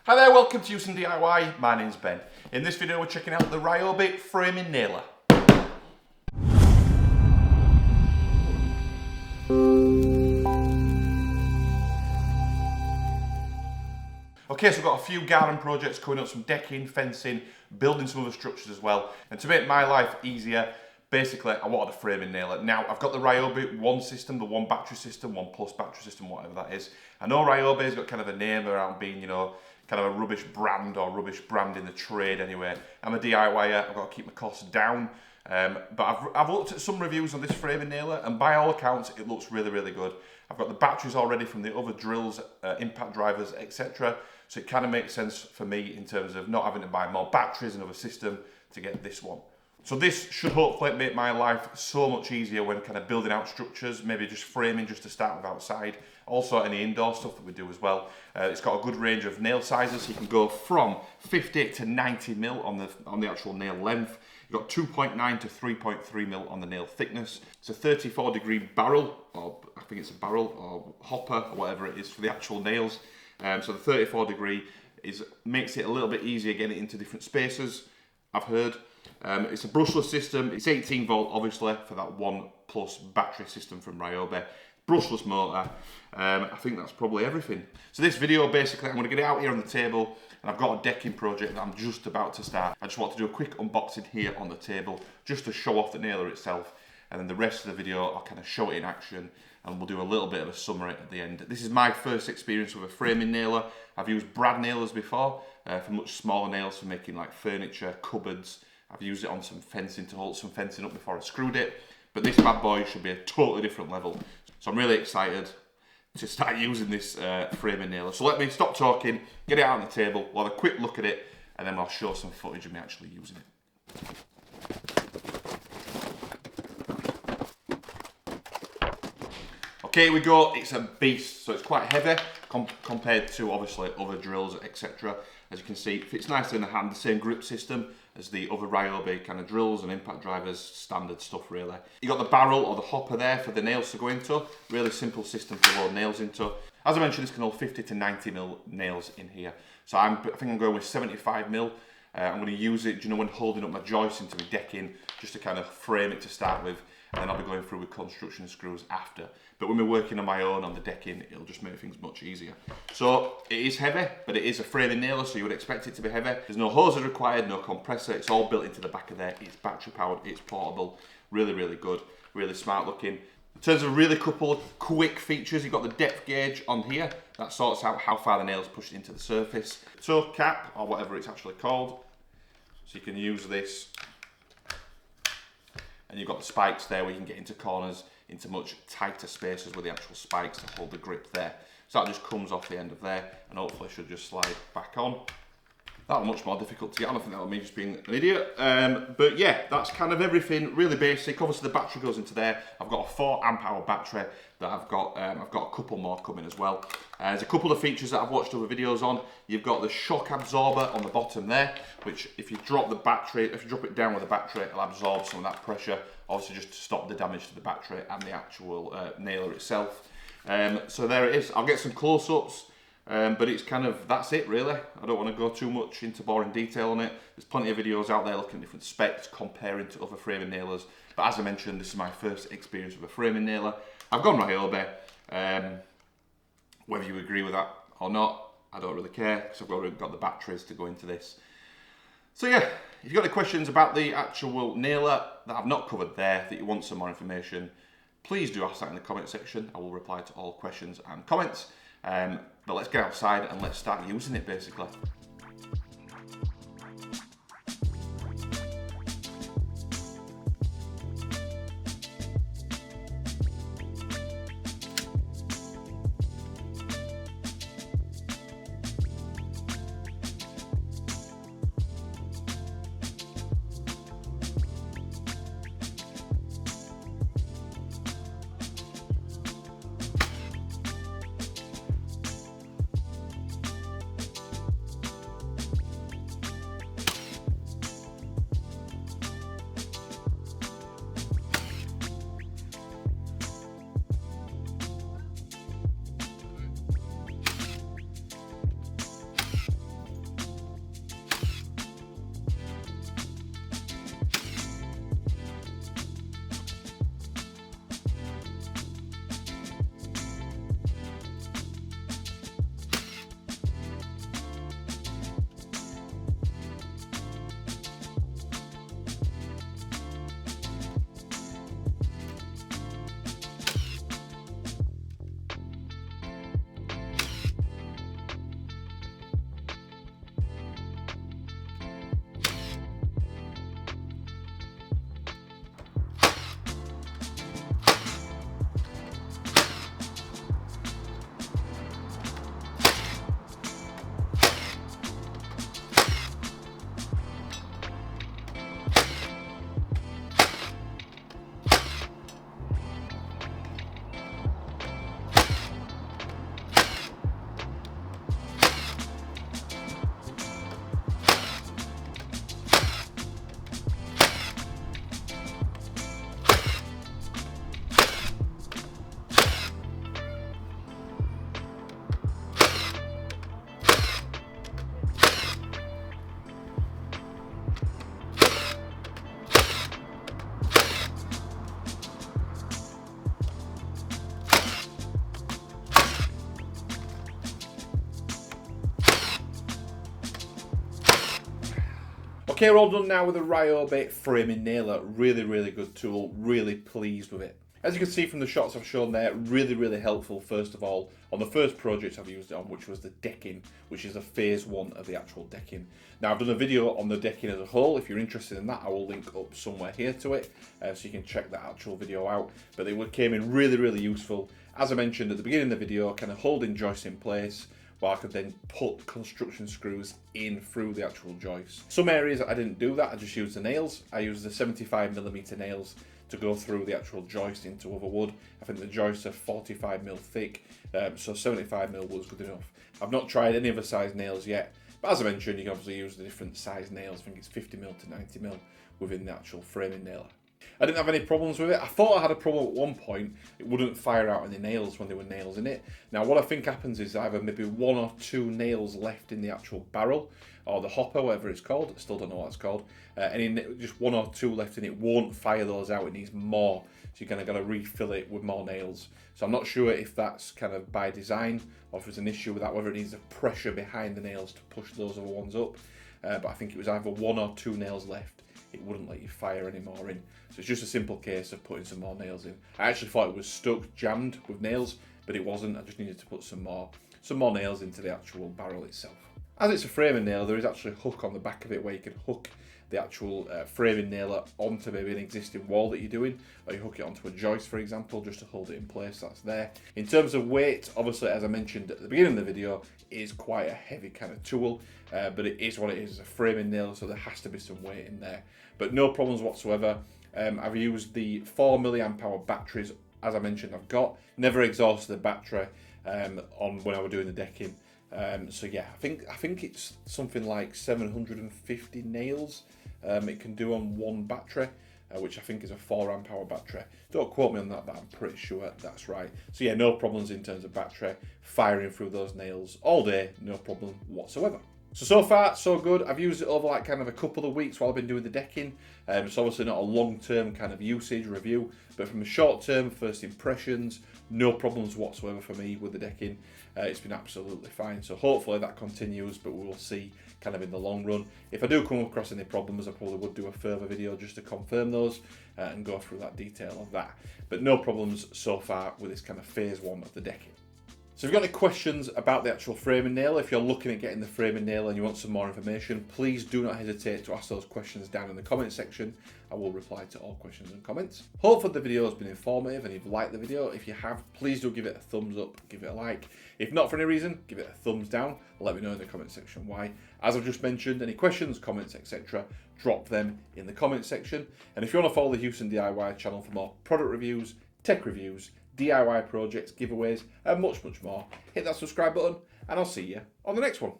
Hi there, welcome to Huson DIY. My name's Ben. In this video we're checking out the Ryobi framing nailer. Okay, so we've got a few garden projects coming up, some decking, fencing, building some other structures as well. And to make my life easier, basically I wanted a framing nailer. Now I've got the Ryobi ONE system, the One battery system, One Plus battery system, whatever that is. I know Ryobi's got kind of a name around being, you know, kind of a rubbish brand or rubbish brand in the trade anyway. I'm a DIYer, I've got to keep my costs down. But I've looked at some reviews on this framing nailer and by all accounts it looks really, really good. I've got the batteries already from the other drills, impact drivers, etc. So it kind of makes sense for me in terms of not having to buy more batteries and other system to get this one. So this should hopefully make my life so much easier when kind of building out structures, maybe just framing just to start with outside. Also any indoor stuff that we do as well. It's got a good range of nail sizes. You can go from 50 to 90 mil on the actual nail length. You've got 2.9 to 3.3 mil on the nail thickness. It's a 34-degree barrel, or I think it's a barrel or hopper or whatever it is for the actual nails. So the 34-degree makes it a little bit easier getting it into different spaces, I've heard. It's a brushless system. It's 18 volt, obviously, for that One Plus battery system from Ryobi. Brushless motor. I think that's probably everything. So this video, basically, I'm going to get it out here on the table, and I've got a decking project that I'm just about to start. I just want to do a quick unboxing here on the table, just to show off the nailer itself, and then the rest of the video, I'll kind of show it in action, and we'll do a little bit of a summary at the end. This is my first experience with a framing nailer. I've used brad nailers before, for much smaller nails, for making like furniture, cupboards. I've used it on some fencing to hold some fencing up before I screwed it. But this bad boy should be a totally different level. So I'm really excited to start using this framing nailer. So let me stop talking, get it out on the table, we'll have a quick look at it, and then I'll show some footage of me actually using it. Okay, here we go. It's a beast, so it's quite heavy compared to obviously other drills, etc. As you can see, it fits nicely in the hand, the same grip system as the other Ryobi kind of drills and impact drivers, standard stuff really. You got the barrel or the hopper there for the nails to go into. Really simple system to load nails into. As I mentioned, this can hold 50 to 90 mil nails in here. So I think I'm going with 75 mil. I'm going to use it, you know, when holding up my joists into my decking, just to kind of frame it to start with, and then I'll be going through with construction screws after. But when we're working on my own on the decking, it'll just make things much easier. So it is heavy, but it is a framing nailer, so you would expect it to be heavy. There's no hoses required, no compressor. It's all built into the back of there. It's battery powered, it's portable, really, really good, really smart looking. In terms of really couple of quick features, you've got the depth gauge on here. That sorts out how far the nail's pushed into the surface. Toe cap, or whatever it's actually called. So you can use this. And you've got the spikes there where you can get into corners, into much tighter spaces with the actual spikes to hold the grip there. So that just comes off the end of there and hopefully should just slide back on. That was much more difficult to get on. I think that was me just being an idiot. But yeah, that's kind of everything, really basic. Obviously the battery goes into there. I've got a 4 amp hour battery that I've got a couple more coming as well. There's a couple of features that I've watched other videos on. You've got the shock absorber on the bottom there, which if you drop the battery, if you drop it down with the battery, it'll absorb some of that pressure, obviously just to stop the damage to the battery and the actual nailer itself. So there it is. I'll get some close-ups. But it's kind of, that's it really. I don't want to go too much into boring detail on it. There's plenty of videos out there looking at different specs, comparing to other framing nailers. But as I mentioned, this is my first experience with a framing nailer. I've gone Ryobi. Whether you agree with that or not, I don't really care, because I've already got the batteries to go into this. So yeah, if you've got any questions about the actual nailer that I've not covered there, that you want some more information, please do ask that in the comment section. I will reply to all questions and comments. But let's get outside and let's start using it basically. Okay, we're all done now with the Ryobi framing nailer. Really, really good tool. Really pleased with it. As you can see from the shots I've shown there, really, really helpful, first of all, on the first project I've used it on, which was the decking, which is a phase 1 of the actual decking. Now, I've done a video on the decking as a whole. If you're interested in that, I will link up somewhere here to it, so you can check that actual video out. But it came in really, really useful. As I mentioned at the beginning of the video, kind of holding joists in place, while I could then put construction screws in through the actual joist. Some areas I didn't do that, I just used the nails. I used the 75mm nails to go through the actual joist into other wood. I think the joists are 45mm thick, so 75mm was good enough. I've not tried any other size nails yet, but as I mentioned, you can obviously use the different size nails. I think it's 50mm to 90mm within the actual framing nailer. I didn't have any problems with it. I thought I had a problem at one point. It wouldn't fire out any nails when there were nails in it. Now what I think happens is either maybe 1 or 2 nails left in the actual barrel, or the hopper, whatever it's called. I still don't know what it's called. Just 1 or 2 left in it won't fire those out. It needs more. So you're kind of got to refill it with more nails. So I'm not sure if that's kind of by design, or if there's an issue with that, whether it needs the pressure behind the nails to push those other ones up. But I think it was either 1 or 2 nails left. It wouldn't let you fire any more in. So it's just a simple case of putting some more nails in. I actually thought it was stuck, jammed with nails, but it wasn't. I just needed to put some more nails into the actual barrel itself. As it's a framing nail, there is actually a hook on the back of it where you can hook the actual framing nailer onto maybe an existing wall that you're doing, or you hook it onto a joist, for example, just to hold it in place. That's there. In terms of weight, obviously, as I mentioned at the beginning of the video, it is quite a heavy kind of tool, but it is what it is. It's a framing nail, so there has to be some weight in there. But no problems whatsoever. I've used the 4 mAh batteries, as I mentioned. I've got never exhausted the battery on when I was doing the decking. So yeah, I think it's something like 750 nails it can do on one battery, which I think is a 4 Ah battery. Don't quote me on that, but I'm pretty sure that's right. So yeah, no problems in terms of battery firing through those nails all day, no problem whatsoever. So far, so good. I've used it over like kind of a couple of weeks while I've been doing the decking. It's obviously not a long-term kind of usage review, but from a short-term first impressions, no problems whatsoever for me with the decking. It's been absolutely fine. So hopefully that continues, but we will see kind of in the long run. If I do come across any problems, I probably would do a further video just to confirm those and go through that detail of that. But no problems so far with this kind of phase 1 of the decking. So if you've got any questions about the actual framing nail, if you're looking at getting the framing nail and you want some more information, please do not hesitate to ask those questions down in the comment section. I will reply to all questions and comments. Hopefully the video has been informative and you've liked the video. If you have, please do give it a thumbs up, give it a like. If not for any reason, give it a thumbs down. Let me know in the comment section why. As I've just mentioned, any questions, comments, etc., drop them in the comment section. And if you want to follow the Huson DIY channel for more product reviews, tech reviews, DIY projects, giveaways, and much, much more, hit that subscribe button, and I'll see you on the next one.